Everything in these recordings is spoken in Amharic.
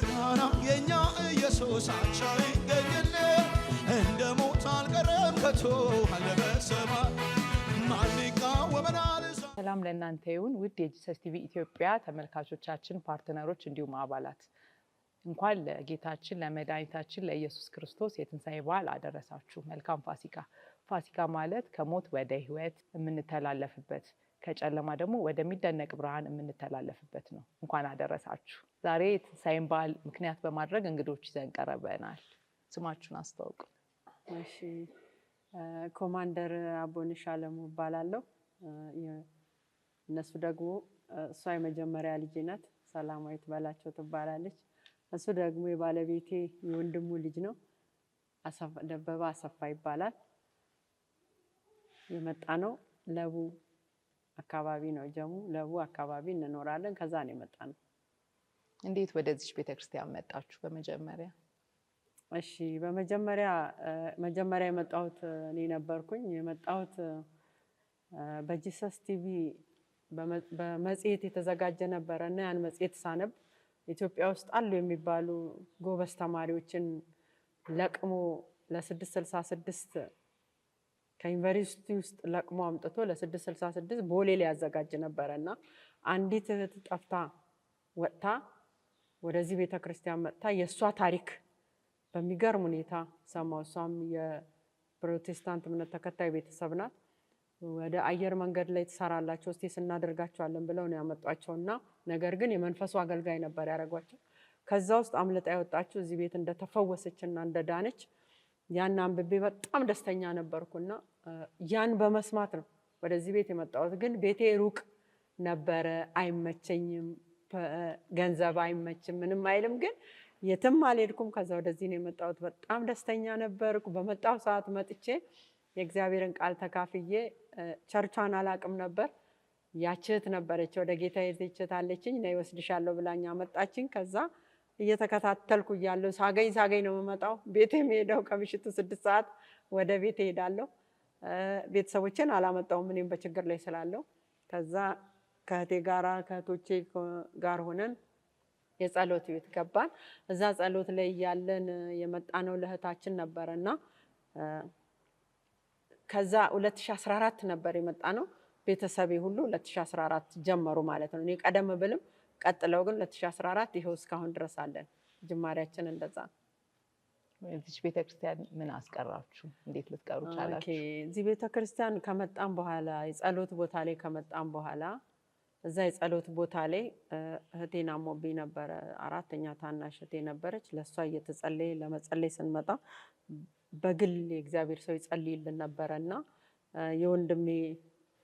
ምስጋና የኛ ኢየሱስ አንቻ ይገኝልን እንደ ሞት አልቀረም ከቶ አለ በሰማይ ማን ይቃወመናል? ሰላም ለእናንተ ይሁን ውድ የጂሰስ ቲቪ ኢትዮጵያ ተመልካቾቻችን፣ ፓርትነሮች እንዲሁም አባላት እንኳን ለጌታችን ለመድኃኒታችን ለኢየሱስ ክርስቶስ የትንሣኤ በዓል አደረሳችሁ። መልካም ፋሲካ። ፋሲካ ማለት ከሞት ወደ ሕይወት የምንተላለፍበት ከጨለማ ደግሞ ወደሚደነቅ ብርሃን የምንተላለፍበት ነው። እንኳን አደረሳችሁ። ዛሬ የትንሣኤን በዓል ምክንያት በማድረግ እንግዶች ይዘን ቀርበናል። ስማችሁን አስተዋውቁ። እሺ፣ ኮማንደር አቦነሽ አለሙ እባላለሁ። እነሱ ደግሞ እሷ የመጀመሪያ ልጅ ናት፣ ሰላማዊት በላቸው ትባላለች። እሱ ደግሞ የባለቤቴ የወንድሙ ልጅ ነው፣ ደበባ አሰፋ ይባላል። የመጣ ነው ለቡ አካባቢ ነው፣ ጀሙ ለቡ አካባቢ እንኖራለን። ከዛ ነው የመጣ ነው። እንዴት ወደዚህ ቤተክርስቲያን መጣችሁ? በመጀመሪያ እሺ፣ በመጀመሪያ የመጣሁት እኔ ነበርኩኝ። የመጣሁት በጂሰስ ቲቪ በመጽሔት የተዘጋጀ ነበረ እና ያን መጽሔት ሳነብ ኢትዮጵያ ውስጥ አሉ የሚባሉ ጎበዝ ተማሪዎችን ለቅሞ ለ666 ከዩኒቨርሲቲ ውስጥ ለቅሞ አምጥቶ ለ666 ቦሌ ላይ ያዘጋጅ ነበረ እና አንዲት እህት ጠፍታ ወጥታ ወደዚህ ቤተክርስቲያን መጥታ የእሷ ታሪክ በሚገርም ሁኔታ ሰማሁ። እሷም የፕሮቴስታንት እምነት ተከታይ ቤተሰብ ናት። ወደ አየር መንገድ ላይ ትሰራላችሁ እስቲ ስናደርጋቸዋለን ብለው ነው ያመጧቸውና ነገር ግን የመንፈሱ አገልጋይ ነበር ያደረጓቸው። ከዛ ውስጥ አምልጣ ያወጣችሁ እዚህ ቤት እንደተፈወሰችና እንደዳነች ያን አንብቤ በጣም ደስተኛ ነበርኩና ያን በመስማት ነው ወደዚህ ቤት የመጣሁት። ግን ቤቴ ሩቅ ነበረ፣ አይመቸኝም፣ ገንዘብ አይመችም፣ ምንም አይልም። ግን የትም አልሄድኩም። ከዛ ወደዚህ ነው የመጣሁት። በጣም ደስተኛ ነበርኩ። በመጣሁ ሰዓት መጥቼ የእግዚአብሔርን ቃል ተካፍዬ ቸርቿን አላቅም ነበር። ያችት ነበረች ወደ ጌታ የዘችት አለችኝ እና ይወስድሻለሁ ብላኝ አመጣችኝ። ከዛ እየተከታተልኩ እያለሁ ሳገኝ ነው የምመጣው። ቤቴ የምሄደው ከምሽቱ 6 ሰዓት ወደ ቤት እሄዳለሁ። ቤተሰቦቼን አላመጣሁም እኔም በችግር ላይ ስላለው። ከዛ ከእህቴ ጋራ ከእህቶቼ ጋር ሆነን የጸሎት ቤት ገባን። እዛ ጸሎት ላይ ያለን የመጣነው ለእህታችን ነበርና ከዛ 2014 ነበር የመጣነው። ቤተሰቤ ሁሉ 2014 ጀመሩ ማለት ነው። እኔ ቀደም ብልም ቀጥለው ግን 2014 ይሄው እስካሁን ድረስ አለን። ጅማሬያችን እንደዛ ነው። እዚህ ቤተክርስቲያን ምን አስቀራችሁ? እንዴት ልትቀሩ ቻላችሁ? እዚህ ቤተክርስቲያን ከመጣን በኋላ የጸሎት ቦታ ላይ ከመጣን በኋላ እዛ የጸሎት ቦታ ላይ እህቴን አሞብኝ ነበረ። 4ኛ ታናሽ እህቴ ነበረች። ለሷ እየተጸለየ ለመጸለይ ስንመጣ በግል የእግዚአብሔር ሰው ይጸልይልን ነበረና የወንድሜ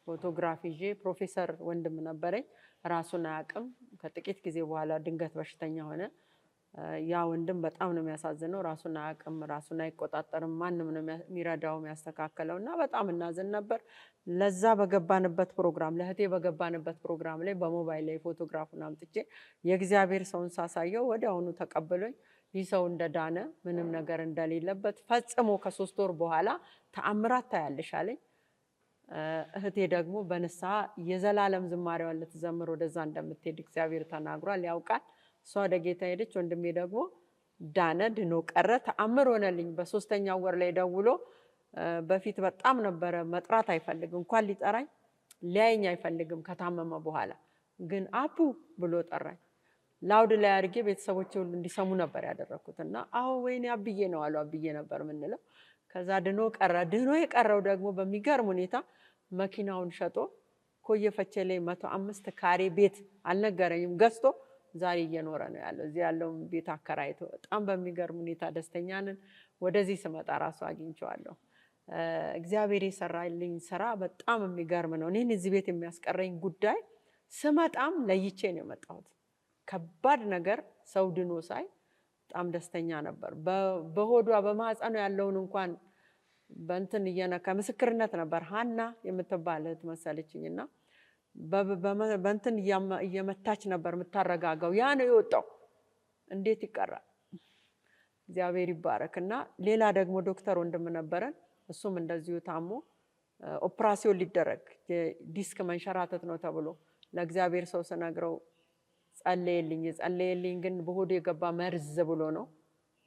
ፎቶግራፍ ይዤ ፕሮፌሰር ወንድም ነበረኝ። ራሱን አያውቅም። ከጥቂት ጊዜ በኋላ ድንገት በሽተኛ ሆነ። ያ ወንድም በጣም ነው የሚያሳዝነው። ራሱን አያውቅም፣ ራሱን አይቆጣጠርም፣ ማንም ነው የሚረዳው የሚያስተካክለውና በጣም እናዝን ነበር። ለዛ በገባንበት ፕሮግራም ለእህቴ በገባንበት ፕሮግራም ላይ በሞባይል ላይ ፎቶግራፉን አምጥቼ የእግዚአብሔር ሰውን ሳሳየው ወዲያውኑ ተቀበሎኝ። ይህ ሰው እንደዳነ ምንም ነገር እንደሌለበት ፈጽሞ ከ3 ወር በኋላ ተአምራት ታያለሽ አለኝ። እህቴ ደግሞ በንስሐ የዘላለም ዝማሬዋን ልትዘምር ወደዛ እንደምትሄድ እግዚአብሔር ተናግሯል፣ ያውቃል። እሷ ወደ ጌታ ሄደች። ወንድሜ ደግሞ ዳነ፣ ድኖ ቀረ፣ ተአምር ሆነልኝ። በ3ኛው ወር ላይ ደውሎ በፊት በጣም ነበረ መጥራት አይፈልግም፣ እንኳን ሊጠራኝ ሊያየኝ አይፈልግም ከታመመ በኋላ ግን አቡ ብሎ ጠራኝ። ላውድ ላይ አድርጌ ቤተሰቦቼ ሁሉ እንዲሰሙ ነበር ያደረኩትና አዎ ወይኔ አብዬ ነው አሉ። አብዬ ነበር የምንለው። ከዛ ድኖ ቀረ። ድኖ የቀረው ደግሞ በሚገርም ሁኔታ መኪናውን ሸጦ ኮየ ፈቼ ላይ 105 ካሬ ቤት አልነገረኝም ገዝቶ ዛሬ እየኖረ ነው ያለው። እዚህ ያለውን ቤት አከራይቶ በጣም በሚገርም ሁኔታ ደስተኛ ነን። ወደዚህ ስመጣ ራሱ አግኝቼዋለሁ። እግዚአብሔር የሰራልኝ ስራ በጣም የሚገርም ነው። እኔን እዚህ ቤት የሚያስቀረኝ ጉዳይ ስመጣም ለይቼ ነው የመጣሁት። ከባድ ነገር ሰው ድኖ ሳይ በጣም ደስተኛ ነበር። በሆዷ በማህፀኑ ያለውን እንኳን በእንትን እየነካ ምስክርነት ነበር። ሀና የምትባል እህት መሰለችኝና በእንትን እየመታች ነበር የምታረጋጋው። ያ ነው የወጣው። እንዴት ይቀራል? እግዚአብሔር ይባረክና ሌላ ደግሞ ዶክተር ወንድም ነበረን። እሱም እንደዚሁ ታሞ ኦፕራሲዮን ሊደረግ ዲስክ መንሸራተት ነው ተብሎ ለእግዚአብሔር ሰው ስነግረው ጸለየልኝ ግን በሆዴ የገባ መርዝ ብሎ ነው።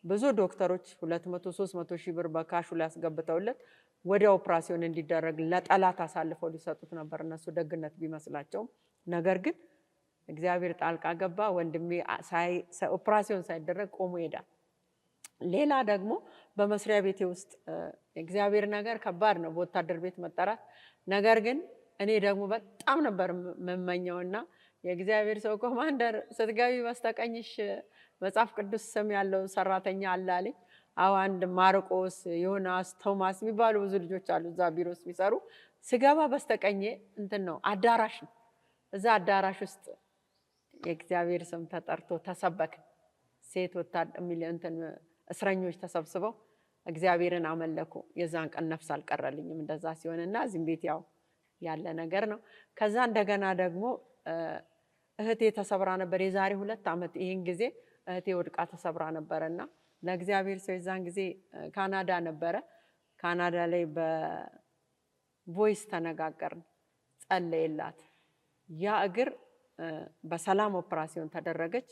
ብዙ ዶክተሮች 200-300 ሺህ ብር በካሹ ላይ አስገብተውለት ወደ ኦፕራሲዮን እንዲደረግ ለጠላት አሳልፈው ሊሰጡት ነበር እነሱ ደግነት ቢመስላቸውም። ነገር ግን እግዚአብሔር ጣልቃ ገባ። ወንድሜ ኦፕራሲዮን ሳይደረግ ቆሞ ሄዳል። ሌላ ደግሞ በመስሪያ ቤቴ ውስጥ እግዚአብሔር ነገር ከባድ ነው፣ በወታደር ቤት መጠራት። ነገር ግን እኔ ደግሞ በጣም ነበር መመኘውና የእግዚአብሔር ሰው ኮማንደር ስትገቢ በስተቀኝሽ መጽሐፍ ቅዱስ ስም ያለው ሰራተኛ አለ አለኝ። አዎ አንድ ማርቆስ፣ ዮናስ፣ ቶማስ የሚባሉ ብዙ ልጆች አሉ እዛ ቢሮ ውስጥ የሚሰሩ። ስገባ በስተቀኝ እንትን ነው አዳራሽ ነው። እዛ አዳራሽ ውስጥ የእግዚአብሔር ስም ተጠርቶ ተሰበከ። ሴት እንትን እስረኞች ተሰብስበው እግዚአብሔርን አመለኩ። የዛን ቀን ነፍስ አልቀረልኝም እንደዛ ሲሆንና እዚህም ቤት ያው ያለ ነገር ነው። ከዛ እንደገና ደግሞ እህቴ ተሰብራ ነበር የዛሬ 2 ዓመት ይሄን ጊዜ እህቴ ወድቃ ተሰብራ ነበርና ለእግዚአብሔር ሰው የዛን ጊዜ ካናዳ ነበረ። ካናዳ ላይ በቮይስ ተነጋገርን፣ ጸለየላት። ያ እግር በሰላም ኦፕራሲዮን ተደረገች።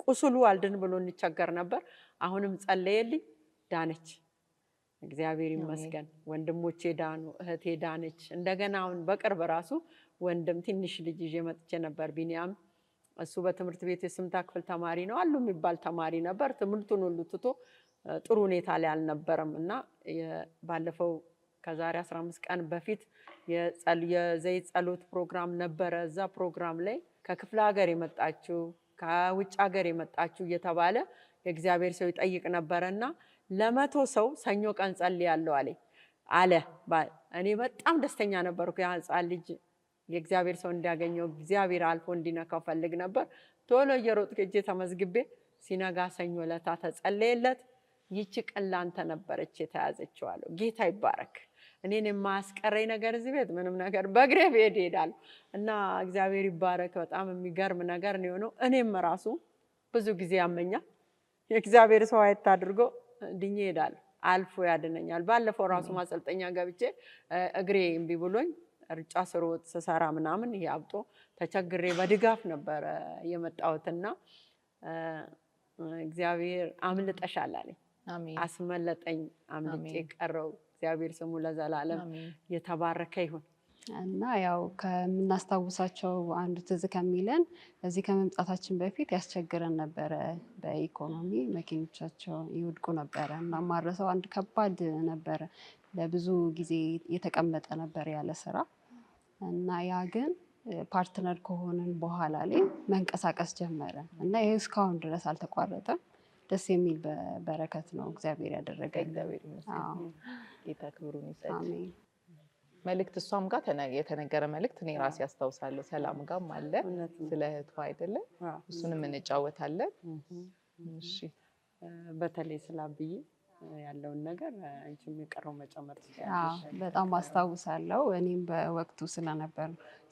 ቁስሉ አልድን ብሎ እንቸገር ነበር። አሁንም ጸለየልኝ፣ ዳነች። እግዚአብሔር ይመስገን። ወንድሞቼ ዳኑ፣ እህቴ ዳነች። እንደገና አሁን በቅርብ ራሱ ወንድም ትንሽ ልጅ ይዤ መጥቼ ነበር፣ ቢኒያም። እሱ በትምህርት ቤት የ8ኛ ክፍል ተማሪ ነው፣ አሉ የሚባል ተማሪ ነበር። ትምህርቱን ሁሉ ትቶ ጥሩ ሁኔታ ላይ አልነበረም እና ባለፈው ከዛሬ 15 ቀን በፊት የዘይት ጸሎት ፕሮግራም ነበረ። እዛ ፕሮግራም ላይ ከክፍለ ሀገር የመጣችው ከውጭ ሀገር የመጣችው እየተባለ የእግዚአብሔር ሰው ይጠይቅ ነበረና ለ100 ሰው ሰኞ ቀን ጸልያለሁ አለ። እኔ በጣም ደስተኛ ነበርኩ። ያ ሕፃን ልጅ የእግዚአብሔር ሰው እንዲያገኘው እግዚአብሔር አልፎ እንዲነካው ፈልግ ነበር። ቶሎ እየሮጥኩ ሄጄ ተመዝግቤ ሲነጋ ሰኞ ዕለት ተጸለየለት። ይቺ ቀን ላንተ ነበረች የተያዘችው አለው። ጌታ ይባረክ። እኔን የማያስቀረኝ ነገር እዚህ ቤት ምንም ነገር በእግሬ ብሄድ እሄዳለሁ እና እግዚአብሔር ይባረክ። በጣም የሚገርም ነገር ነው የሆነው። እኔም ራሱ ብዙ ጊዜ ያመኛል። የእግዚአብሔር ሰው አይት አድርጎ ድኜ እሄዳለሁ፣ አልፎ ያድነኛል። ባለፈው ራሱ ማሰልጠኛ ገብቼ እግሬ እምቢ ብሎኝ ሩጫ ስሮጥ ስሰራ ምናምን ይሄ አብጦ ተቸግሬ በድጋፍ ነበረ የመጣሁትና እግዚአብሔር አምልጠሻል አለኝ። አስመለጠኝ፣ አምልጬ ቀረው። እግዚአብሔር ስሙ ለዘላለም የተባረከ ይሁን። እና ያው ከምናስታውሳቸው አንዱ ትዝ ከሚለን እዚህ ከመምጣታችን በፊት ያስቸግረን ነበረ። በኢኮኖሚ መኪኖቻቸው ይወድቁ ነበረ እና ማረሰው አንድ ከባድ ነበረ። ለብዙ ጊዜ የተቀመጠ ነበር ያለ ስራ እና ያ ግን ፓርትነር ከሆንን በኋላ ላይ መንቀሳቀስ ጀመረ እና ይሄ እስካሁን ድረስ አልተቋረጠም። ደስ የሚል በረከት ነው እግዚአብሔር ያደረገ። እግዚአብሔር ይመስገን። ጌታ ክብሩን ይሰጥ። አሜን። መልእክት እሷም ጋር የተነገረ መልእክት እኔ ራሴ ያስታውሳለሁ። ሰላም ጋርም አለ ስለ እህቷ አይደለ? እሱንም እንጫወታለን። እሺ፣ በተለይ ስለ አብዬ ያለውን ነገር አንቺም የቀረው መጨመር ትችላለሽ። በጣም አስታውሳለሁ። እኔም በወቅቱ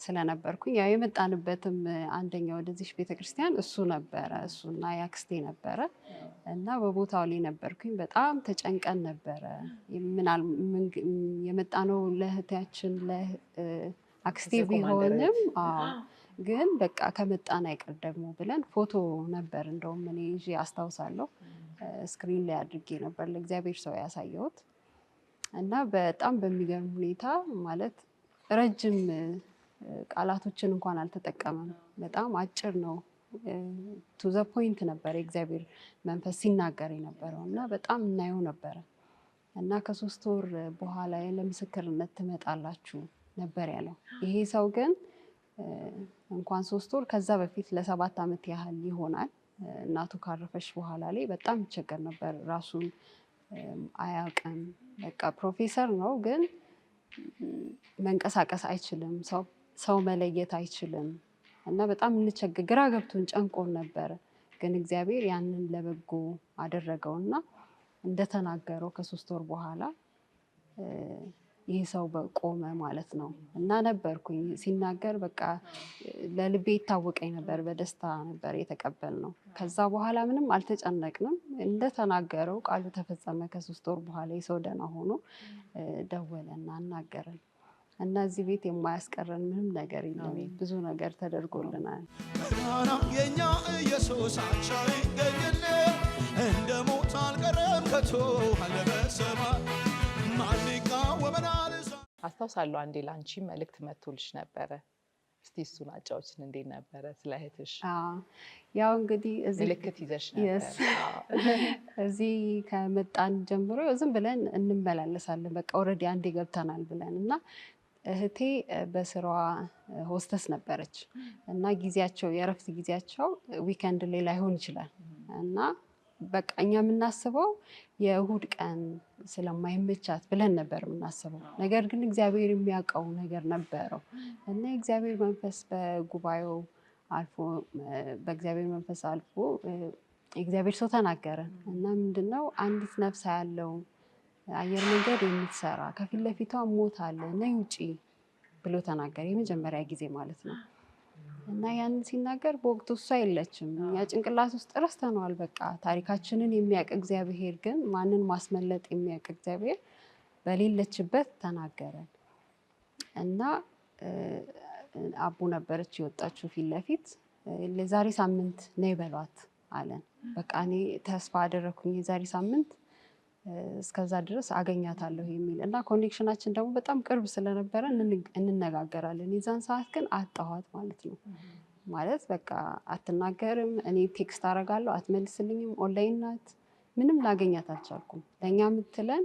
ስለነበርኩኝ ያው የመጣንበትም አንደኛው ወደዚህ ቤተክርስቲያን እሱ ነበረ፣ እሱና ያክስቴ ነበረ እና በቦታው ላይ ነበርኩኝ። በጣም ተጨንቀን ነበረ። የመጣነው ለእህታችን ለአክስቴ ቢሆንም ግን በቃ ከመጣን አይቀር ደግሞ ብለን ፎቶ ነበር እንደውም እኔ ይዤ አስታውሳለሁ። ስክሪን ላይ አድርጌ ነበር ለእግዚአብሔር ሰው ያሳየሁት እና በጣም በሚገርም ሁኔታ ማለት ረጅም ቃላቶችን እንኳን አልተጠቀመም። በጣም አጭር ነው። ቱ ዘ ፖይንት ነበር የእግዚአብሔር መንፈስ ሲናገር የነበረው እና በጣም እናየው ነበረ እና ከ3 ወር በኋላ ለምስክርነት ትመጣላችሁ ነበር ያለው። ይሄ ሰው ግን እንኳን 3 ወር ከዛ በፊት ለ7 ዓመት ያህል ይሆናል እናቱ ካረፈች በኋላ ላይ በጣም ይቸገር ነበር። ራሱን አያውቅም። በቃ ፕሮፌሰር ነው ግን መንቀሳቀስ አይችልም። ሰው መለየት አይችልም እና በጣም እንቸገር፣ ግራ ገብቶን ጨንቆን ነበረ። ግን እግዚአብሔር ያንን ለበጎ አደረገውና እንደተናገረው ከ3 ወር በኋላ ይህ ሰው በቆመ ማለት ነው እና ነበርኩኝ ሲናገር በቃ ለልቤ ይታወቀኝ ነበር። በደስታ ነበር የተቀበልነው። ከዛ በኋላ ምንም አልተጨነቅንም። እንደተናገረው ቃሉ ተፈጸመ። ከ3 ወር በኋላ የሰው ደህና ሆኖ ደወለና አናገረን እና እዚህ ቤት የማያስቀረን ምንም ነገር የለም። ብዙ ነገር ተደርጎልናል። የኛ ኢየሱስ አንቺ ይገኝል እንደ ሞት አልቀረም ከቶ አለ በሰማይ ማን ይቃወመናል? አስታውሳለሁ አንዴ ላንቺ መልእክት መጥቶልሽ ነበረ። እስቲ እሱን አጫዎችን እንዴት ነበረ ስለ እህትሽ? ያው እንግዲህ እዚህ ምልክት ይዘሽ ነበር። እዚህ ከመጣን ጀምሮ ዝም ብለን እንመላለሳለን። በቃ ኦልሬዲ አንዴ ገብተናል ብለን እና እህቴ በስራዋ ሆስተስ ነበረች እና ጊዜያቸው የእረፍት ጊዜያቸው ዊከንድ ላይ ላይሆን ይችላል እና በቃ እኛ የምናስበው የእሁድ ቀን ስለማይመቻት ብለን ነበር የምናስበው። ነገር ግን እግዚአብሔር የሚያውቀው ነገር ነበረው እና የእግዚአብሔር መንፈስ በጉባኤው አልፎ በእግዚአብሔር መንፈስ አልፎ የእግዚአብሔር ሰው ተናገረን እና ምንድነው አንዲት ነፍስ ያለው አየር መንገድ የምትሰራ ከፊት ለፊቷ ሞት አለ ነይ ውጪ ብሎ ተናገረ። የመጀመሪያ ጊዜ ማለት ነው። እና ያንን ሲናገር በወቅቱ እሷ የለችም። እኛ ጭንቅላት ውስጥ ረስተነዋል። በቃ ታሪካችንን የሚያውቅ እግዚአብሔር ግን ማንን ማስመለጥ የሚያውቅ እግዚአብሔር በሌለችበት ተናገረን እና አቡ ነበረች የወጣችው ፊት ለፊት ለዛሬ ሳምንት ነይ በሏት አለን። በቃ እኔ ተስፋ አደረኩኝ የዛሬ ሳምንት እስከዛ ድረስ አገኛታለሁ የሚል እና ኮኔክሽናችን ደግሞ በጣም ቅርብ ስለነበረ እንነጋገራለን። የዛን ሰዓት ግን አጣኋት ማለት ነው። ማለት በቃ አትናገርም፣ እኔ ቴክስት አደርጋለሁ አትመልስልኝም፣ ኦንላይን ናት፣ ምንም ላገኛት አልቻልኩም። ለእኛ የምትለን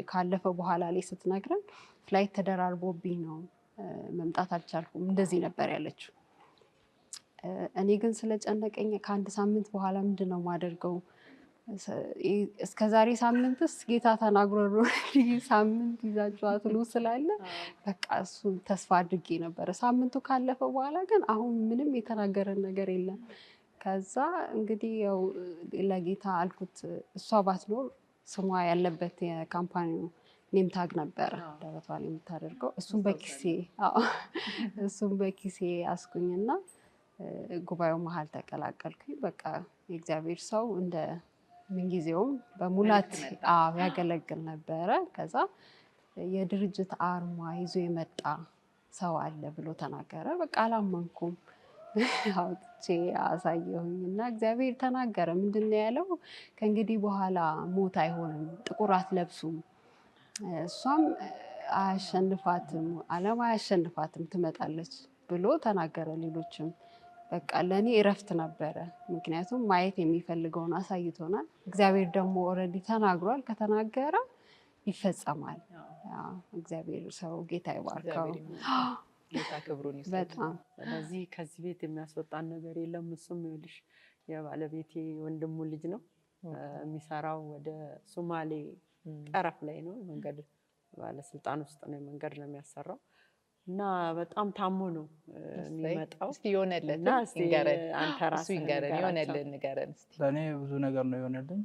ካለፈ በኋላ ላይ ስትነግረን ፍላይት ተደራርቦብኝ ነው መምጣት አልቻልኩም፣ እንደዚህ ነበር ያለችው። እኔ ግን ስለጨነቀኝ ከአንድ ሳምንት በኋላ ምንድን ነው የማደርገው እስከዛሬ ሳምንትስ ጌታ ተናግሮ ሳምንት ይዛችኋት ኑ ስላለ በቃ እሱ ተስፋ አድርጌ ነበረ። ሳምንቱ ካለፈ በኋላ ግን አሁን ምንም የተናገረን ነገር የለም። ከዛ እንግዲህ ያው ለጌታ አልኩት እሷ ባትኖር ስሟ ያለበት የካምፓኒው ኔም ታግ ነበረ ደረቷ ላይ የምታደርገው እሱም በኪሴ አስኩኝና ጉባኤው መሀል ተቀላቀልኩኝ። በቃ የእግዚአብሔር ሰው እንደ ምንጊዜውም በሙላት ያገለግል ነበረ። ከዛ የድርጅት አርማ ይዞ የመጣ ሰው አለ ብሎ ተናገረ። በቃ አላመንኩም። አውጥቼ አሳየሁኝ እና እግዚአብሔር ተናገረ። ምንድን ነው ያለው? ከእንግዲህ በኋላ ሞት አይሆንም፣ ጥቁር አትለብሱም፣ እሷም አያሸንፋትም፣ ዓለም አያሸንፋትም፣ ትመጣለች ብሎ ተናገረ። ሌሎችም በቃ ለእኔ እረፍት ነበረ። ምክንያቱም ማየት የሚፈልገውን አሳይቶናል። እግዚአብሔር ደግሞ ኦልሬዲ ተናግሯል። ከተናገረ ይፈጸማል። እግዚአብሔር ሰው ጌታ ይባርከው። ጌታ ክብሩን ይስጥ። በጣም ስለዚህ ከዚህ ቤት የሚያስወጣን ነገር የለም። እሱም ይኸውልሽ የባለቤቴ ወንድሙ ልጅ ነው። የሚሰራው ወደ ሶማሌ ጠረፍ ላይ ነው። መንገድ ባለስልጣን ውስጥ ነው መንገድ ነው የሚያሰራው እና በጣም ታሞ ነው የሚመጣው። እስቲ ይሆነልን ንገረን፣ አንተ ራስህ ንገረን፣ ይሆነልን ንገረን እስቲ። ለእኔ ብዙ ነገር ነው የሆነልኝ።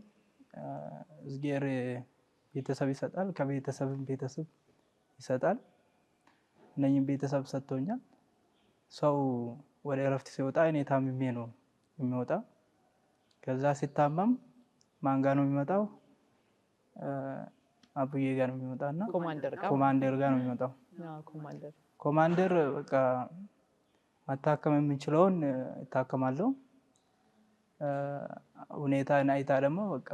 እግዚአብሔር ቤተሰብ ይሰጣል፣ ከቤተሰብም ቤተሰብ ይሰጣል። እነኝም ቤተሰብ ሰጥቶኛል። ሰው ወደ እረፍት ሲወጣ እኔ ታምሜ ነው የሚወጣ። ከዛ ሲታመም ማን ጋር ነው የሚመጣው? አቡዬ ጋር ነው የሚመጣና ኮማንደር ጋር ነው የሚመጣው። ኮማንደር በቃ ማታከም የምንችለውን እታከማለሁ። ሁኔታን አይታ ደግሞ በቃ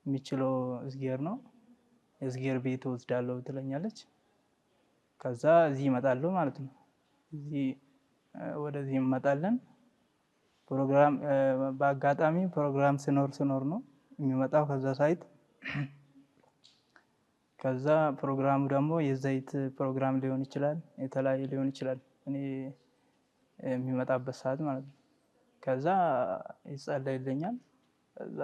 የሚችለው እግዚአብሔር ነው፣ እግዚአብሔር ቤት ወስዳለሁ ትለኛለች። ከዛ እዚህ ይመጣለሁ ማለት ነው። እዚህ ወደዚህ እንመጣለን። ፕሮግራም በአጋጣሚ ፕሮግራም ሲኖር ነው የሚመጣው ከዛ ሳይት። ከዛ ፕሮግራሙ ደግሞ የዘይት ፕሮግራም ሊሆን ይችላል፣ የተለያየ ሊሆን ይችላል እኔ የሚመጣበት ሰዓት ማለት ነው። ከዛ ይጸለይልኛል። ከዛ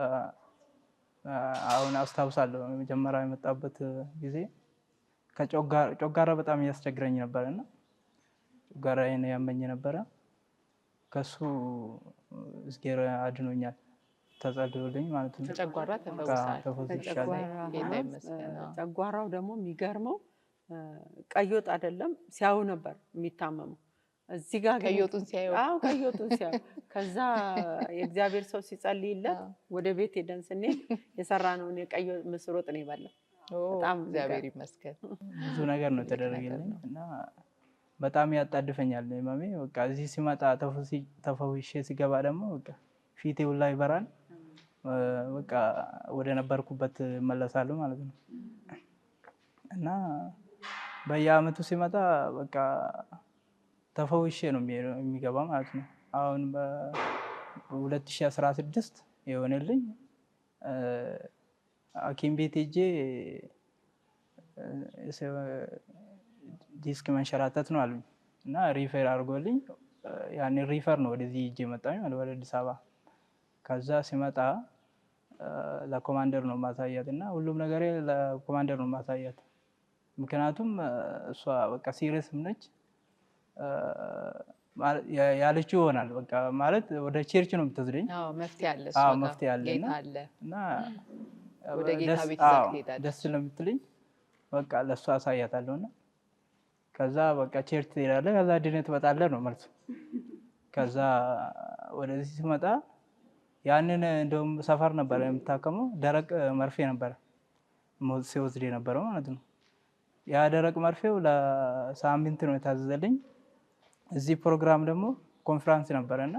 አሁን አስታውሳለሁ መጀመሪያ የመጣበት ጊዜ ከጮጋራ በጣም እያስቸግረኝ ነበርና ጮጋራዬን ያመኝ ነበረ። ከሱ እግዚአብሔር አድኖኛል፣ ተጸልዮልኝ ማለት ነው። ጨጓራ ጨጓራው ደግሞ የሚገርመው ቀይ ወጥ አይደለም ሲያዩ ነበር የሚታመመው። እዚህ ጋር ቀይ ወጡን ሲያዩ ቀይ ወጡን ሲያዩ ከዛ የእግዚአብሔር ሰው ሲጸልይለት ወደ ቤት ሄደን ስንሄድ የሰራነውን የቀይ ምስር ወጥ ነው የበላው። በጣም እግዚአብሔር ይመስገን ብዙ ነገር ነው ተደረገልኝ እና በጣም ያጣድፈኛል ማሜ። በቃ እዚህ ሲመጣ ተፈውሼ ሲገባ ደግሞ በቃ ፊቴ ሁላ ይበራል። በቃ ወደ ነበርኩበት መለሳለሁ ማለት ነው እና በየአመቱ ሲመጣ በቃ ተፈውሼ ነው የሚገባ ማለት ነው። አሁን በ2016 የሆነልኝ ሐኪም ቤት ሄጄ ዲስክ መንሸራተት ነው አሉኝ እና ሪፈር አድርጎልኝ ያን ሪፈር ነው ወደዚህ ሄጄ መጣሁ ማለት ወደ አዲስ አበባ። ከዛ ሲመጣ ለኮማንደር ነው ማሳያት እና ሁሉም ነገር ለኮማንደር ነው ማሳያት። ምክንያቱም እሷ በቃ ሲሪየስም ነች ያለችው ይሆናል በቃ ማለት ወደ ቸርች ነው የምትወስደኝ። መፍትሄ አለ መፍትሄ አለ እና ወደ ጌታ ቤት ትሄዳለች። ደስ ስለምትልኝ በቃ ለእሷ አሳያታለሁ እና ከዛ በቃ ቸርች ትሄዳለህ ከዛ ድነት ትመጣለህ ነው መልሱ። ከዛ ወደዚህ ሲመጣ ያንን እንደውም ሰፈር ነበር የምታከመው ደረቅ መርፌ ነበር ሲወስድ የነበረው ማለት ነው። ያ ደረቅ መርፌው ለሳምንት ነው የታዘዘልኝ። እዚህ ፕሮግራም ደግሞ ኮንፈረንስ ነበረና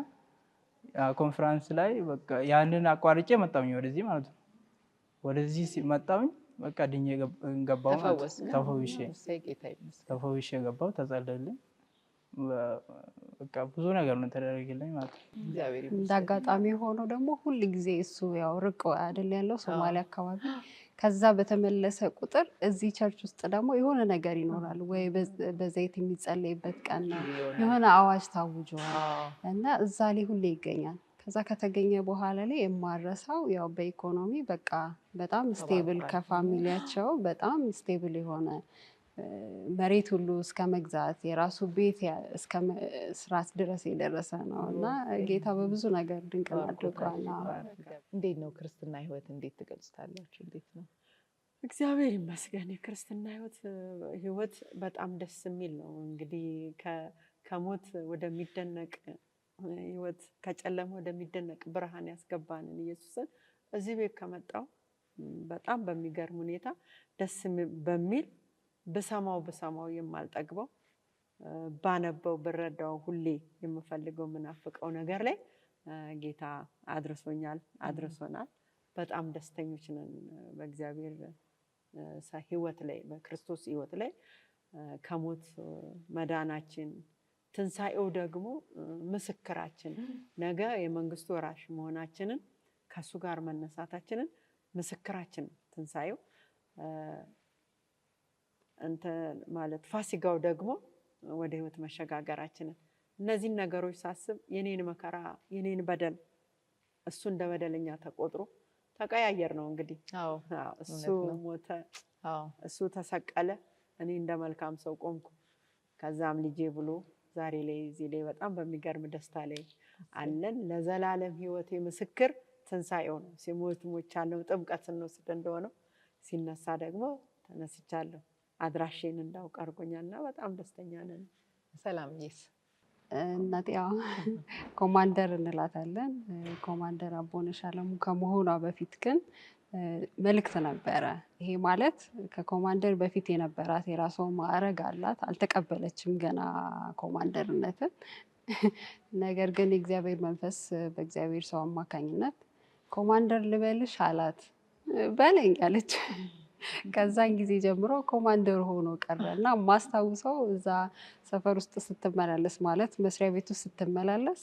ኮንፈረንስ ላይ በቃ ያንን አቋርጬ መጣሁኝ ወደዚህ ማለት ነው። ወደዚህ መጣሁኝ በቃ ድኜ ገባሁ ማለት ነው። ተፈውሼ ገባሁ ተጸለየልኝ። በቃ ብዙ ነገር ነው ተደረገልኝ ማለት ነው። እንዳጋጣሚ ሆኖ ደግሞ ሁሉ ጊዜ እሱ ያው ርቆ አይደል ያለው ሶማሊያ አካባቢ። ከዛ በተመለሰ ቁጥር እዚህ ቸርች ውስጥ ደግሞ የሆነ ነገር ይኖራል ወይ በዘይት የሚጸለይበት ቀን ነው የሆነ አዋጅ ታውጇል እና እዛ ላይ ሁሌ ይገኛል። ከዛ ከተገኘ በኋላ ላይ የማረሳው ያው በኢኮኖሚ በቃ በጣም ስቴብል ከፋሚሊያቸው በጣም ስቴብል የሆነ መሬት ሁሉ እስከ መግዛት የራሱ ቤት እስከ ስራት ድረስ የደረሰ ነው እና ጌታ በብዙ ነገር ድንቅ አድርጓል። እንዴት ነው ክርስትና ህይወት እንዴት ትገልጽታላችሁ? እንዴት ነው? እግዚአብሔር ይመስገን የክርስትና ህይወት በጣም ደስ የሚል ነው። እንግዲህ ከሞት ወደሚደነቅ ህይወት ከጨለማ ወደሚደነቅ ብርሃን ያስገባንን ኢየሱስን እዚህ ቤት ከመጣው በጣም በሚገርም ሁኔታ ደስ በሚል በሰማው የማልጠግበው ባነበው ብረዳው ሁሌ የምፈልገው ምናፍቀው ነገር ላይ ጌታ አድርሶናል። በጣም ደስተኞች ነን በእግዚአብሔር ህይወት ላይ በክርስቶስ ህይወት ላይ ከሞት መዳናችን ትንሳኤው ደግሞ ምስክራችን ነገ የመንግስቱ ወራሽ መሆናችንን ከሱ ጋር መነሳታችንን ምስክራችን ትንሳኤው እንተ ማለት ፋሲካው ደግሞ ወደ ህይወት መሸጋገራችንን እነዚህን ነገሮች ሳስብ የኔን መከራ የኔን በደል እሱ እንደ በደለኛ ተቆጥሮ ተቀያየር ነው እንግዲህ እሱ ሞተ እሱ ተሰቀለ እኔ እንደ መልካም ሰው ቆምኩ። ከዛም ልጄ ብሎ ዛሬ ላይ እዚህ ላይ በጣም በሚገርም ደስታ ላይ አለን። ለዘላለም ህይወቴ ምስክር ትንሳኤው ነው። ሲሞት ሞቻለሁ ጥምቀት እንወስድ እንደሆነ ሲነሳ ደግሞ ተነስቻለሁ አድራሼን እንዳውቅ አድርጎኛልና በጣም ደስተኛ ነን። ሰላምዬስ? እናቴ ኮማንደር እንላታለን። ኮማንደር አቦነሽ አለሙ ከመሆኗ በፊት ግን መልእክት ነበረ። ይሄ ማለት ከኮማንደር በፊት የነበራት የራሷ ማዕረግ አላት። አልተቀበለችም ገና ኮማንደርነትን። ነገር ግን የእግዚአብሔር መንፈስ በእግዚአብሔር ሰው አማካኝነት ኮማንደር ልበልሽ አላት። በለኝ አለች። ከዛን ጊዜ ጀምሮ ኮማንደር ሆኖ ቀረ እና ማስታውሰው እዛ ሰፈር ውስጥ ስትመላለስ ማለት መስሪያ ቤት ውስጥ ስትመላለስ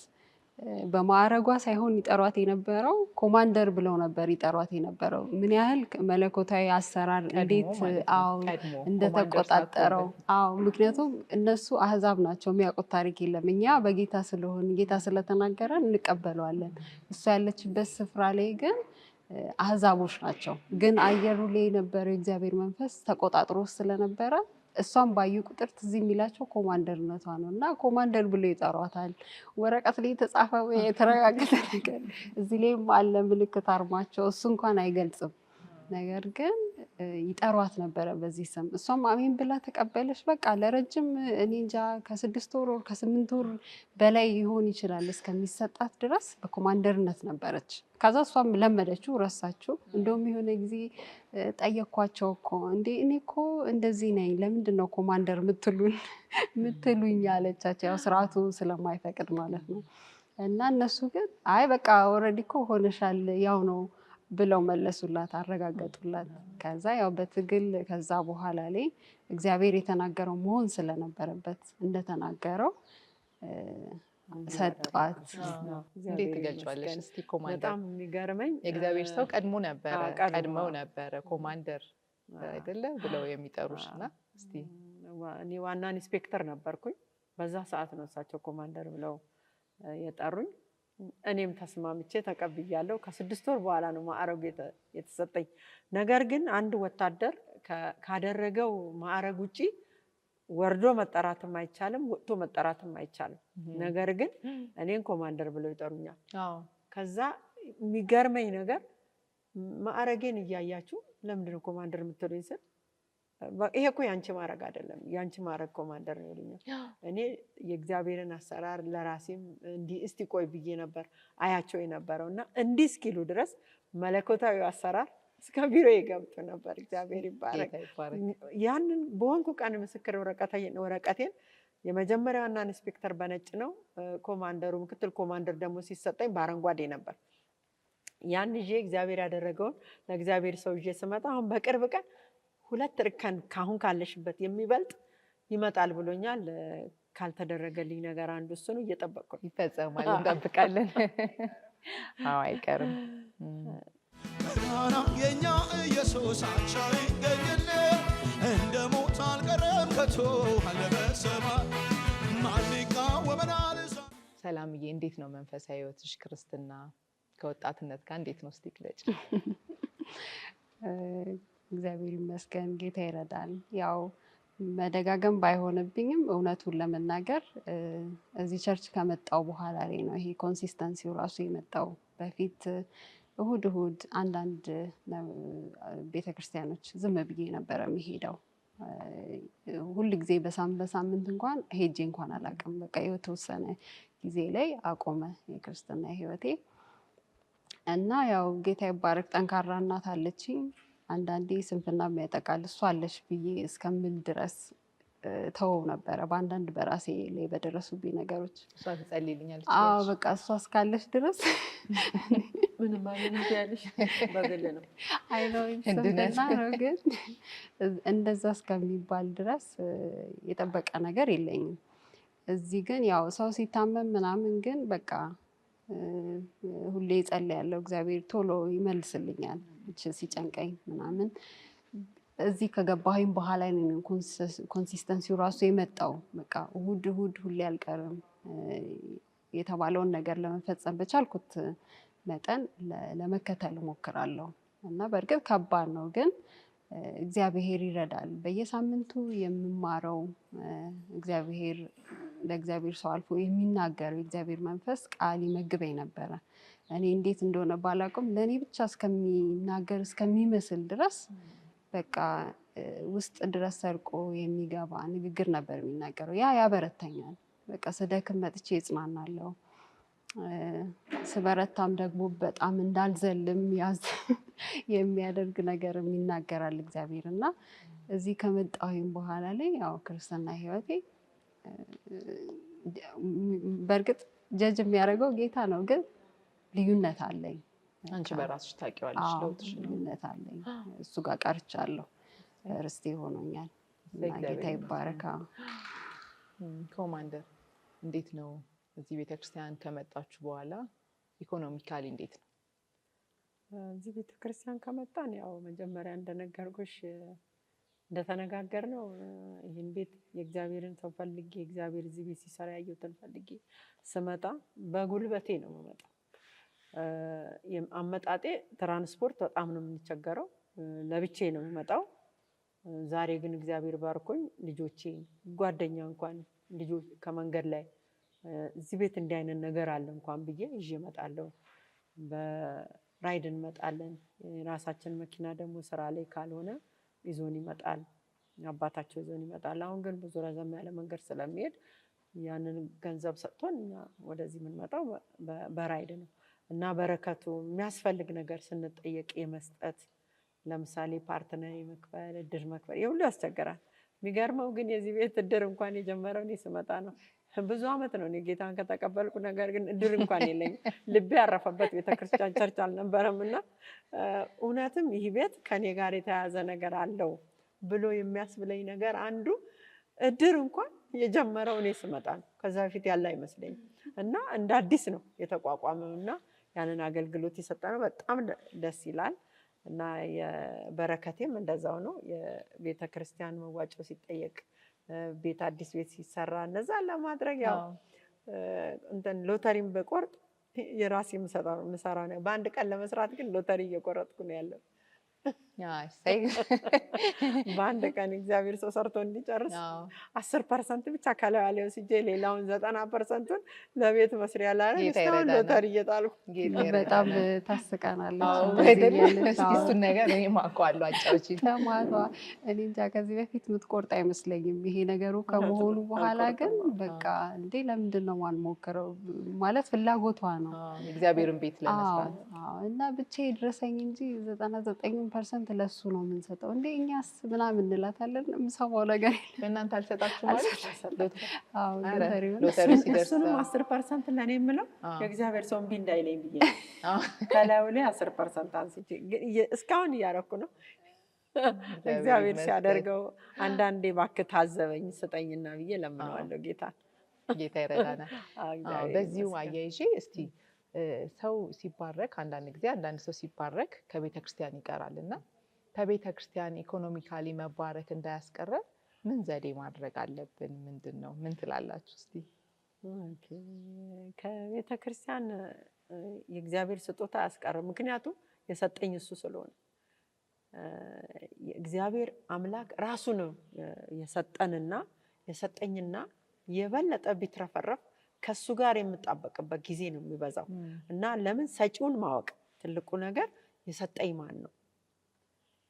በማዕረጓ ሳይሆን ይጠሯት የነበረው ኮማንደር ብለው ነበር ይጠሯት የነበረው። ምን ያህል መለኮታዊ አሰራር እንዴት እንደተቆጣጠረው። ምክንያቱም እነሱ አህዛብ ናቸው፣ የሚያውቁት ታሪክ የለም። እኛ በጌታ ስለሆን ጌታ ስለተናገረን እንቀበለዋለን። እሱ ያለችበት ስፍራ ላይ ግን አህዛቦች ናቸው። ግን አየሩ ላይ የነበረው የእግዚአብሔር መንፈስ ተቆጣጥሮ ስለነበረ እሷን ባዩ ቁጥር ትዝ የሚላቸው ኮማንደርነቷ ነው እና ኮማንደር ብሎ ይጠሯታል። ወረቀት ላይ የተጻፈ የተረጋገጠ ነገር እዚህ ላይም አለ ምልክት አርማቸው፣ እሱ እንኳን አይገልጽም። ነገር ግን ይጠሯት ነበረ በዚህ ስም። እሷም አሜን ብላ ተቀበለች። በቃ ለረጅም እኔ እንጃ ከ6 ወር ከ8 ወር በላይ ይሆን ይችላል እስከሚሰጣት ድረስ በኮማንደርነት ነበረች። ከዛ እሷም ለመደችው፣ ረሳችው። እንደውም የሆነ ጊዜ ጠየኳቸው እኮ እንዴ እኔ እኮ እንደዚህ ነኝ፣ ለምንድን ነው ኮማንደር ምትሉኝ አለቻቸው። ያው ስርዓቱ ስለማይፈቅድ ማለት ነው። እና እነሱ ግን አይ በቃ ኦልሬዲ እኮ ሆነሻል ያው ነው ብለው መለሱላት፣ አረጋገጡላት። ከዛ ያው በትግል ከዛ በኋላ ላይ እግዚአብሔር የተናገረው መሆን ስለነበረበት እንደተናገረው ሰጧት። እንዴት ትገልጫለሽ እስቲ? ኮማንደር በጣም የሚገርመኝ የእግዚአብሔር ሰው ቀድመው ነበረ ኮማንደር አይደለ ብለው የሚጠሩሽ እና እስቲ እኔ ዋና ኢንስፔክተር ነበርኩኝ በዛ ሰዓት ነው እሳቸው ኮማንደር ብለው የጠሩኝ። እኔም ተስማምቼ ተቀብያለሁ። ከ6 ወር በኋላ ነው ማዕረጉ የተሰጠኝ። ነገር ግን አንድ ወታደር ካደረገው ማዕረግ ውጪ ወርዶ መጠራትም አይቻልም፣ ወጥቶ መጠራትም አይቻልም። ነገር ግን እኔን ኮማንደር ብለው ይጠሩኛል። ከዛ የሚገርመኝ ነገር ማዕረጌን እያያችሁ ለምንድን ነው ኮማንደር የምትሉኝ ስል ይሄ እኮ ያንቺ ማዕረግ አይደለም፣ ያንቺ ማዕረግ ኮማንደር ነው ይሉኛል። እኔ የእግዚአብሔርን አሰራር ለራሴም እንዲህ እስቲ ቆይ ብዬ ነበር አያቸው የነበረው እና እንዲህ እስኪሉ ድረስ መለኮታዊ አሰራር እስከ ቢሮ ይገብጡ ነበር። እግዚአብሔር ይባረክ። ያንን በወንኩ ቀን ምስክር ወረቀቴን የመጀመሪያው ዋና ኢንስፔክተር በነጭ ነው፣ ኮማንደሩ ምክትል ኮማንደር ደግሞ ሲሰጠኝ በአረንጓዴ ነበር። ያን ይዤ እግዚአብሔር ያደረገውን ለእግዚአብሔር ሰው ይዤ ስመጣ አሁን በቅርብ ቀን 2 እርከን ካሁን ካለሽበት የሚበልጥ ይመጣል ብሎኛል። ካልተደረገልኝ ነገር አንዱ እሱ ነው። እየጠበቅኩ ነው። ይፈጸማል፣ እንጠብቃለን። አዎ አይቀርም። የኛ ኢየሱስ አንቺ ይገኝል እንደ ሞት አልቀረም ከቶ አለ በሰማይ ማን ይቃወመናል? ሰላምዬ እንዴት ነው መንፈሳዊ ህይወትሽ? ክርስትና ከወጣትነት ጋር እንዴት ነው እስቲ ግለጪ። እግዚአብሔር ይመስገን ጌታ ይረዳል። ያው መደጋገም ባይሆንብኝም እውነቱን ለመናገር እዚህ ቸርች ከመጣው በኋላ ላይ ነው ይሄ ኮንሲስተንሲው ራሱ የመጣው። በፊት እሁድ አንዳንድ ቤተክርስቲያኖች ዝም ብዬ ነበረ የሚሄደው። ሁል ጊዜ በሳምንት እንኳን ሄጄ እንኳን አላውቅም። በቃ የተወሰነ ጊዜ ላይ አቆመ የክርስትና ህይወቴ እና ያው ጌታ ይባረክ ጠንካራ እናት አለችኝ። አንዳንዴ ስንፍና የሚያጠቃል እሷ አለሽ ብዬ እስከምል ድረስ ተወው ነበረ። በአንዳንድ በራሴ ላይ በደረሱብኝ ነገሮች እሷ ትጸልይልኛለች። አዎ በቃ እሷ እስካለሽ ድረስ ምንም አይነት ያለሽ በግል ነው አይነው ስንፍና ነው። ግን እንደዛ እስከሚባል ድረስ የጠበቀ ነገር የለኝም። እዚህ ግን ያው ሰው ሲታመም ምናምን ግን በቃ ሁሌ እጸልያለሁ፣ እግዚአብሔር ቶሎ ይመልስልኛል ሲጨንቀኝ ምናምን። እዚህ ከገባሁኝ በኋላ ነው ኮንሲስተንሲው ራሱ የመጣው። በቃ እሁድ ሁሌ አልቀርም የተባለውን ነገር ለመፈጸም በቻልኩት መጠን ለመከተል እሞክራለሁ እና በእርግጥ ከባድ ነው ግን እግዚአብሔር ይረዳል። በየሳምንቱ የምማረው ለእግዚአብሔር ሰው አልፎ የሚናገረው የእግዚአብሔር መንፈስ ቃል ይመግበኝ ነበረ። እኔ እንዴት እንደሆነ ባላውቅም ለእኔ ብቻ እስከሚናገር እስከሚመስል ድረስ በቃ ውስጥ ድረስ ሰርቆ የሚገባ ንግግር ነበር የሚናገረው። ያ ያበረታኛል። በቃ ስደክም መጥቼ እጽናናለሁ። ስበረታም ደግሞ በጣም እንዳልዘልም ያዝ የሚያደርግ ነገር ይናገራል እግዚአብሔር እና እዚህ ከመጣሁኝ በኋላ ላይ ያው ክርስትና ህይወቴ በእርግጥ ጀጅ የሚያደርገው ጌታ ነው፣ ግን ልዩነት አለኝ። አንቺ በራስሽ ታውቂዋለሽ ለውጥሽ። ልዩነት አለኝ። እሱ ጋር ቀርቻለሁ። ርስቴ ሆኖኛል እና ጌታ ይባረካ። ኮማንደር እንዴት ነው እዚህ ቤተክርስቲያን ከመጣችሁ በኋላ ኢኮኖሚካሊ እንዴት ነው? እዚህ ቤተክርስቲያን ከመጣን ያው መጀመሪያ እንደነገርኩሽ እንደተነጋገር ነው ይህን ቤት የእግዚአብሔርን ሰው ፈልጌ እግዚአብሔር እዚህ ቤት ሲሰራ ያየሁትን ፈልጌ ስመጣ በጉልበቴ ነው የምመጣው። አመጣጤ ትራንስፖርት በጣም ነው የምንቸገረው፣ ለብቻዬ ነው የምመጣው። ዛሬ ግን እግዚአብሔር ባርኮኝ ልጆቼ ጓደኛ እንኳን ልጆች ከመንገድ ላይ እዚህ ቤት እንዲህ አይነት ነገር አለ እንኳን ብዬ ይዤ እመጣለሁ። በራይድ እንመጣለን። የራሳችን መኪና ደግሞ ስራ ላይ ካልሆነ ይዞን ይመጣል፣ አባታቸው ይዞን ይመጣል። አሁን ግን ብዙ ረዘም ያለ መንገድ ስለሚሄድ ያንን ገንዘብ ሰጥቶን እኛ ወደዚህ የምንመጣው በራይድ ነው እና በረከቱ የሚያስፈልግ ነገር ስንጠየቅ የመስጠት ለምሳሌ ፓርትነር መክፈል፣ እድር መክፈል የሁሉ ያስቸግራል። የሚገርመው ግን የዚህ ቤት እድር እንኳን የጀመረው እኔ ስመጣ ነው። ብዙ ዓመት ነው እኔ ጌታን ከተቀበልኩ፣ ነገር ግን እድር እንኳን የለኝም። ልቤ ያረፈበት ቤተክርስቲያን ቸርች አልነበረም እና እውነትም ይህ ቤት ከኔ ጋር የተያያዘ ነገር አለው ብሎ የሚያስብለኝ ነገር አንዱ እድር እንኳን የጀመረው እኔ ስመጣ ነው። ከዛ በፊት ያለ አይመስለኝም እና እንደ አዲስ ነው የተቋቋመው እና ያንን አገልግሎት የሰጠነው በጣም ደስ ይላል። እና የበረከቴም እንደዛው ነው። የቤተ ክርስቲያን መዋጮ ሲጠየቅ ቤት አዲስ ቤት ሲሰራ እነዛ ለማድረግ ያው እንትን ሎተሪም በቆርጥ የራሴ የምሰራው ነው። በአንድ ቀን ለመስራት ግን ሎተሪ እየቆረጥኩ ነው ያለው። በአንድ ቀን እግዚአብሔር ሰው ሰርቶ እንዲጨርስ 10% ብቻ ከላይ ያለው ወስጄ ሌላውን 90%ን ለቤት መስሪያ ላደርግ እስካሁን ሎተሪ እየጣልኩ በጣም ታስቀናለች። እሱን ነገር እኔ ማውቀዋለሁ። አጫውቺ ተማቷ እኔ እንጃ ከዚህ በፊት የምትቆርጥ አይመስለኝም። ይሄ ነገሩ ከመሆኑ በኋላ ግን በቃ እንዴ ለምንድን ነው ማንሞክረው ማለት ፍላጎቷ ነው እግዚአብሔርን ቤት ለመስራት እና ብቻ ይድረሰኝ እንጂ 99% ለሱ ነው የምንሰጠው። እንዴ እኛስ ምናምን እንላታለን። የምሰማው ነገር እናንተ አልሰጣችሁ ማለት ሎተሪ ሲደርስንም 10% ለእኔ የምለው የእግዚአብሔር ሰው እምቢ እንዳይለኝ ብዬ ከላዩ ላይ 10% አንስቼ እስካሁን እያደረኩ ነው። እግዚአብሔር ሲያደርገው አንዳንዴ እባክህ ታዘበኝ ስጠኝና ብዬ ለምነዋለሁ ጌታ ይረዳናል። በዚሁ አያይዤ እስቲ ሰው ሲባረክ አንዳንድ ጊዜ አንዳንድ ሰው ሲባረክ ከቤተ ክርስቲያን ይቀራል እና ከቤተ ክርስቲያን ኢኮኖሚካሊ መባረክ እንዳያስቀረን ምን ዘዴ ማድረግ አለብን? ምንድን ነው? ምን ትላላችሁ? እስቲ ከቤተ ክርስቲያን የእግዚአብሔር ስጦታ አያስቀርም። ምክንያቱም የሰጠኝ እሱ ስለሆነ እግዚአብሔር አምላክ ራሱ ነው የሰጠንና የሰጠኝና የበለጠ ቢትረፈረፍ ከሱ ጋር የምጣበቅበት ጊዜ ነው የሚበዛው እና ለምን ሰጪውን ማወቅ ትልቁ ነገር የሰጠኝ ማን ነው።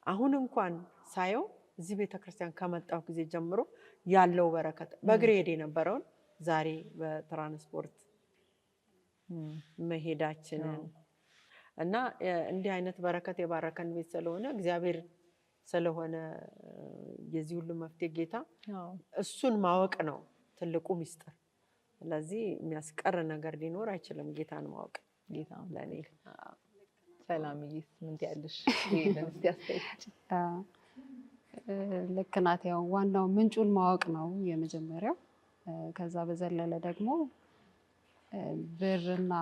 አሁን እንኳን ሳየው እዚህ ቤተክርስቲያን ከመጣሁ ጊዜ ጀምሮ ያለው በረከት በእግሬ ሄድ የነበረውን ዛሬ በትራንስፖርት መሄዳችን እና እንዲህ አይነት በረከት የባረከን ቤት ስለሆነ እግዚአብሔር ስለሆነ የዚህ ሁሉ መፍትሄ ጌታ እሱን ማወቅ ነው ትልቁ ሚስጥር። ስለዚህ የሚያስቀር ነገር ሊኖር አይችልም። ጌታን ማወቅ ጌታ ለኔ ሰላምዬስ ምን ትያለሽ? ይሄንን እስቲ አስተያየት። ልክ ናት። ያው ዋናው ምንጩን ማወቅ ነው የመጀመሪያው። ከዛ በዘለለ ደግሞ ብርና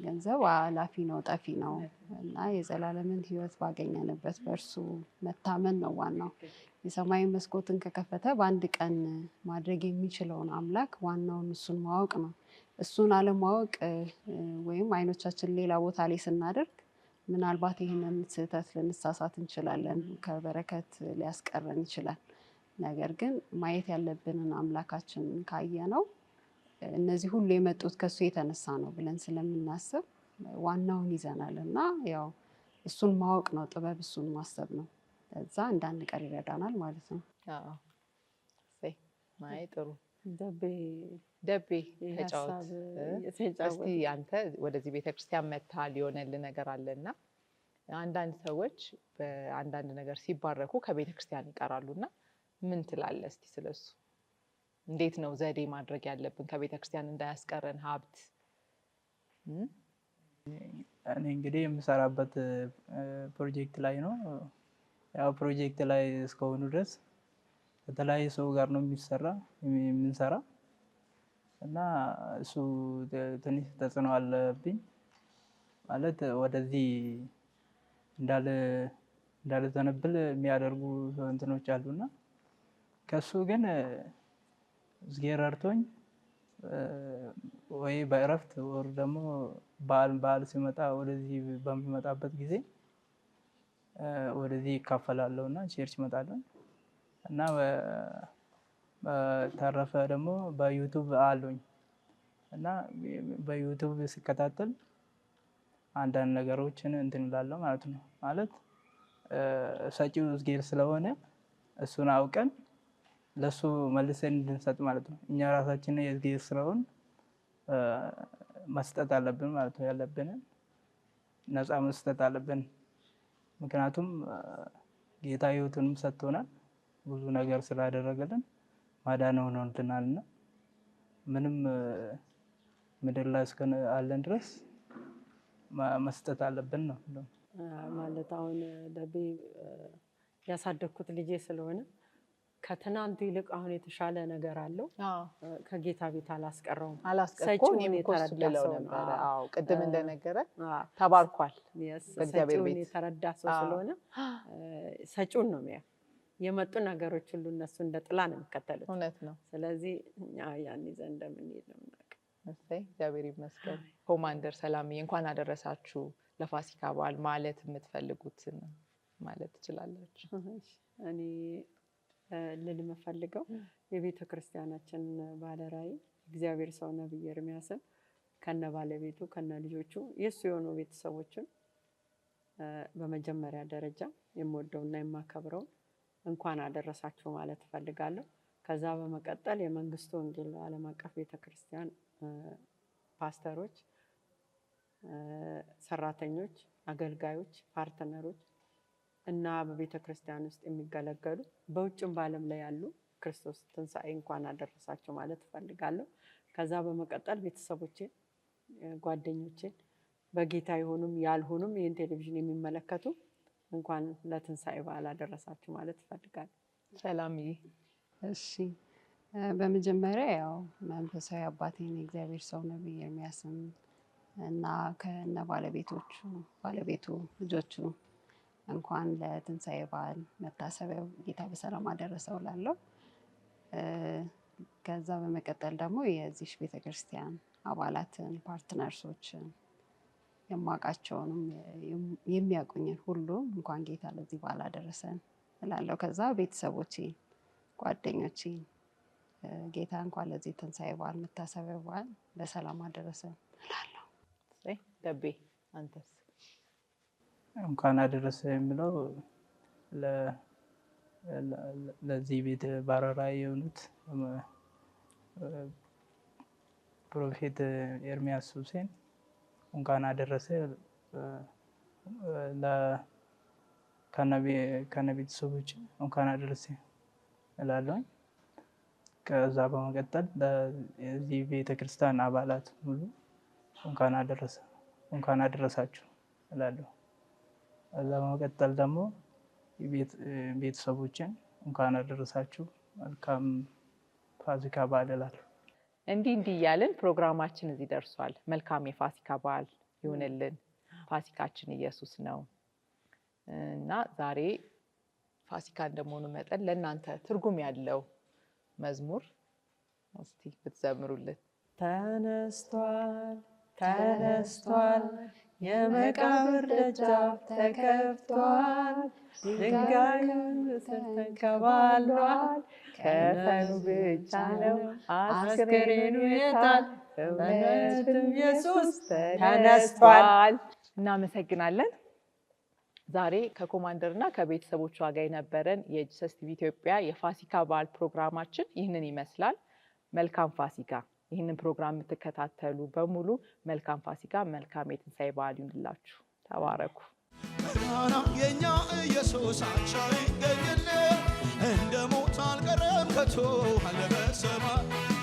ገንዘብ አላፊ ነው ጠፊ ነው እና የዘላለምን ሕይወት ባገኘንበት በእርሱ መታመን ነው ዋናው። የሰማይ መስኮትን ከከፈተ በአንድ ቀን ማድረግ የሚችለውን አምላክ ዋናውን እሱን ማወቅ ነው። እሱን አለማወቅ ወይም አይኖቻችን ሌላ ቦታ ላይ ስናደርግ ምናልባት ይህንን ስህተት ልንሳሳት እንችላለን፣ ከበረከት ሊያስቀረን ይችላል። ነገር ግን ማየት ያለብንን አምላካችን ካየነው እነዚህ ሁሉ የመጡት ከሱ የተነሳ ነው ብለን ስለምናስብ ዋናውን ይዘናል እና ያው እሱን ማወቅ ነው ጥበብ፣ እሱን ማሰብ ነው። እዛ እንዳንቀር ይረዳናል ማለት ነው። ማይ ጥሩ ደቤ ተጫወት እስቲ አንተ ወደዚህ ቤተክርስቲያን መጥተሃል፣ የሆነልህ ነገር አለና አንዳንድ ሰዎች በአንዳንድ ነገር ሲባረኩ ከቤተክርስቲያን ይቀራሉና ምን ትላለህ? እስቲ ስለሱ እንዴት ነው ዘዴ ማድረግ ያለብን ከቤተክርስቲያን እንዳያስቀረን ሀብት? እኔ እንግዲህ የምሰራበት ፕሮጀክት ላይ ነው። ያው ፕሮጀክት ላይ እስከሆኑ ድረስ ከተለያየ ሰው ጋር ነው የምንሰራ እና እሱ ትንሽ ተጽዕኖ አለብኝ ማለት ወደዚህ እንዳልዘነብል የሚያደርጉ እንትኖች አሉና ከሱ ግን እግዚአብሔር ረድቶኝ ወይ በእረፍት ወር ደግሞ በዓል ሲመጣ ወደዚህ በሚመጣበት ጊዜ ወደዚህ ይካፈላለሁ እና ቸርች እመጣለሁ እና በተረፈ ደግሞ በዩቱብ አሉኝ እና በዩቱብ ሲከታተል አንዳንድ ነገሮችን እንትን እላለሁ ማለት ነው። ማለት ሰጪው እግዚአብሔር ስለሆነ እሱን አውቀን ለሱ መልሰን እንድንሰጥ ማለት ነው። እኛ ራሳችን የእግዚአብሔር ስለሆን መስጠት አለብን ማለት ነው። ያለብንን ነፃ መስጠት አለብን። ምክንያቱም ጌታ ሕይወቱንም ሰጥቶናል ብዙ ነገር ስላደረገልን ማዳን ሆኖልናልና ምንም ምድር ላይ እስከ አለን ድረስ መስጠት አለብን ነው ማለት። አሁን ደቤ ያሳደግኩት ልጄ ስለሆነ ከትናንቱ ይልቅ አሁን የተሻለ ነገር አለው። ከጌታ ቤት አላስቀረውም። ሰጪውን የተረዳ ሰው ነበር። አዎ ቅድም እንደነገረ ተባርኳል። በእግዚአብሔር ቤት የተረዳ ሰው ስለሆነ ሰጪውን ነው የሚያ የመጡ ነገሮች ሁሉ እነሱ እንደ ጥላ ነው የሚከተሉት። እውነት ነው። ስለዚህ እኛ ያን ይዘን እንደምንሄድ ነው የምናውቀው። እግዚአብሔር ይመስገን። ኮማንደር ሰላምዬ እንኳን አደረሳችሁ ለፋሲካ በዓል ማለት የምትፈልጉትን ማለት ትችላላችሁ። እኔ ልል የምፈልገው የቤተ ክርስቲያናችን ባለራዕይ እግዚአብሔር ሰው ነብይ ኤርምያስን ከነ ባለቤቱ ከነ ልጆቹ የሱ የሆኑ ቤተሰቦችን በመጀመሪያ ደረጃ የምወደውና የማከብረው እንኳን አደረሳችሁ ማለት እፈልጋለሁ። ከዛ በመቀጠል የመንግስቱ ወንጌል ዓለም አቀፍ ቤተክርስቲያን ፓስተሮች፣ ሰራተኞች፣ አገልጋዮች፣ ፓርትነሮች እና በቤተ ክርስቲያን ውስጥ የሚገለገሉ በውጭም በዓለም ላይ ያሉ ክርስቶስ ትንሣኤ እንኳን አደረሳችሁ ማለት እፈልጋለሁ። ከዛ በመቀጠል ቤተሰቦቼን፣ ጓደኞቼን በጌታ የሆኑም ያልሆኑም ይህን ቴሌቪዥን የሚመለከቱ እንኳን ለትንሣኤ በዓል አደረሳችሁ ማለት እፈልጋለሁ። ሰላምዬ። እሺ በመጀመሪያ ያው መንፈሳዊ አባቴን የእግዚአብሔር ሰው ነብይ ኤርምያስን እና ከነ ባለቤቱ ልጆቹ እንኳን ለትንሣኤ በዓል መታሰቢያው ጌታ በሰላም አደረሰው ላለው። ከዛ በመቀጠል ደግሞ የዚህ ቤተክርስቲያን አባላትን፣ ፓርትነርሶችን የማውቃቸውንም የሚያውቁኝን ሁሉ እንኳን ጌታ ለዚህ በዓል አደረሰን እላለሁ። ከዛ ቤተሰቦቼ፣ ጓደኞቼ ጌታ እንኳን ለዚህ ትንሣኤ በዓል መታሰቢያው በዓል በሰላም አደረሰን እላለሁ። ደቤ አንተስ? እንኳን አደረሰ የሚለው ለዚህ ቤት ባለራዕይ የሆኑት ፕሮፌት ኤርምያስ ሁሴን እንኳን አደረሰ ከነቤተሰቦች እንኳን አደረሰ እላለሁ። ከዛ በመቀጠል ለዚህ ቤተክርስቲያን አባላት ሙሉ እንኳን አደረሳችሁ እላለሁ። ከዛ በመቀጠል ደግሞ ቤተሰቦችን እንኳን አደረሳችሁ መልካም ፋሲካ በዓል እላለሁ። እንዲህ እያልን ፕሮግራማችን እዚህ ደርሷል። መልካም የፋሲካ በዓል ይሁንልን። ፋሲካችን ኢየሱስ ነው እና ዛሬ ፋሲካ እንደመሆኑ መጠን ለእናንተ ትርጉም ያለው መዝሙር እስቲ ብትዘምሩልን። ተነስቷል ተነስቷል፣ የመቃብር ደጃፍ ተከፍቷል፣ ድንጋዩን ተንከባሏል፣ ከፈኑ ብቻ ነው አስክሬኑ የታል? እውነትም ኢየሱስ ተነስቷል። እናመሰግናለን። ዛሬ ከኮማንደርና ከቤተሰቦቿ ጋር የነበረን የጂሰስ ቲቪ ኢትዮጵያ የፋሲካ በዓል ፕሮግራማችን ይህንን ይመስላል። መልካም ፋሲካ። ይህንን ፕሮግራም የምትከታተሉ በሙሉ መልካም ፋሲካ፣ መልካም የትንሣኤ በዓል ይሁንላችሁ። ተባረኩ። የኛ ኢየሱስ አንቻ ይገኝልን፣ እንደ ሞት አልቀረም ከቶ አለ በሰማይ